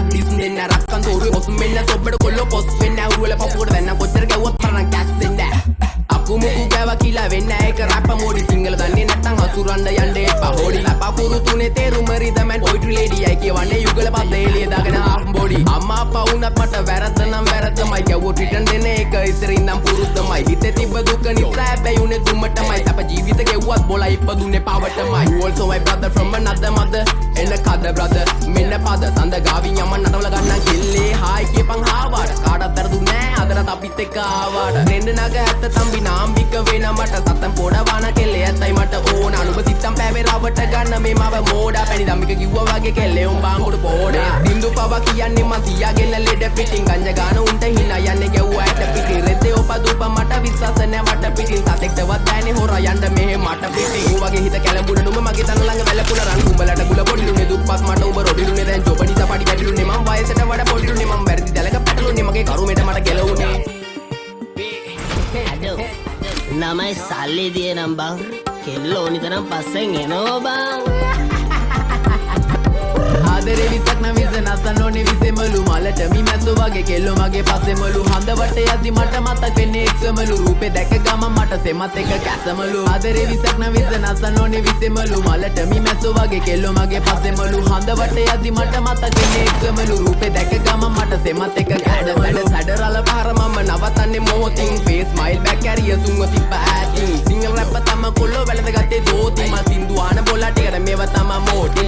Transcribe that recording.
disc දෙන්න රක්කන් තෝරුවේ පොස් මෙන්න සොබ්බඩ කොල්ලෝ පොස් වෙන්න උරුවල පපුවට දැන්න කොච්චර ගැව්වත් පරණ කැස් දෙන්න අකුමුකු ගෑවා කියලා වෙන්න ඒක රැප මෝඩි සිංහල දන්නේ නැත්තම් හසුරන්න යන්න එපා හොඩි ලපපුරු තුනේ තේරුම රිදමන් පොයිට්‍රි ලේඩියයි කියවන්නේ යුගල පද්ද එළිය දාගෙන හාෆ් බොඩි අම්මා අප්පා වුණත් මට වැරද්ද නම් වැරද්දමයි ගැව්වොත් රිටර්න් දෙන එක ඉස්සරින්නම් පුරුද්දමයි හිතේ තිබ්බ දුක නිසා හැබැයි උනේ දුමටමයි සැප ජීවිත ගෙව්වත් බොලා ඉපදුනේ පවටමයි you also my brother from another mother එන්න කද brother මෙන්න පද සඳ ගාවින් යමන් නටවල ගන්නම් කිල්ලේ හායි කියපන් හාවාට කාටවත් වැරදුන්නේ නෑ අදටත් අපිත් එක්ක ආවාට රෙන්න නග ඇත්ත තම්බි නාම්බික වෙන මට සතන් පොඩවාන කෙල්ලේ ඇත්තයි මට ඕන අනුඹ සිත්තම් පෑවේ රවට ගන්න මේ මව මෝඩා පැණි දම්මික කිව්වා වගේ කෙල්ලේ උඹ අංගුඩ පොඩා සින්දු පව කියන්නේ මන් තියාගෙන ලෙඩ පිටින් ගංජ ගාන උන්ට හිනා යන්නේ ගැව්වා ඇට පිටින් රෙද්දේ ඔප දුප මට විශ්වාස නෑ වට පිටින් සතෙක්ටවත් දැනේ හොරා යන්න මෙහෙ මට පිටින් ඌ වගේ හිත කැලඹුණ නුඹ මගේ තන ළඟ වැලපුණ රන් කුඹලට ගුල පොඩිලුනේ දුප්පත් මට උඹ රොඩිලුනේ දැන් ජොබ නිසා පඩි ගැටිලුනේ මං වයසට වඩා පොඩිලුනේ මං වැරදි දැලක පැටලුනේ මගේ කරුමෙට මට ගැලවුනේ නමයි සල්ලි දිය නම් බං කෙල්ල ඕනි තරම් පස්සෙන් එනෝ බං ආදරේ විසක් නම් විස නසන්න ඕනේ විසෙමලු මලට මිමැස්සෝ වගේ කෙල්ලෝ මගේ පස්සෙමලු හඳවට යද්දි මට මතක් වෙන්නේ එක්සමලු රූපේ දැක ගමන් මට සෙමත් එක කැසමලු ආදරේ විසක් නම් විස නසන්න ඕනේ විසෙමලු මලට මිමැස්සෝ වගේ කෙල්ලෝ මගේ පස්සෙමලු හඳවට යද්දි මට මතක් වෙන්නේ එක්සමලු රූපේ දැක ගමන් මට සෙමත් එක කැසමලු සැඩරල පාර මම නවතන්නේ මොහොතින් ෆේස් ස්මයිල් බෑක් කැරිය සුන්ව තිබ්බ ඇතින් සිංගල් රැප් තම කොල්ලෝ වැළඳ ගත්තේ දෝති මල් සින්දු ආන බොලා ටිකට මේව තම මෝටි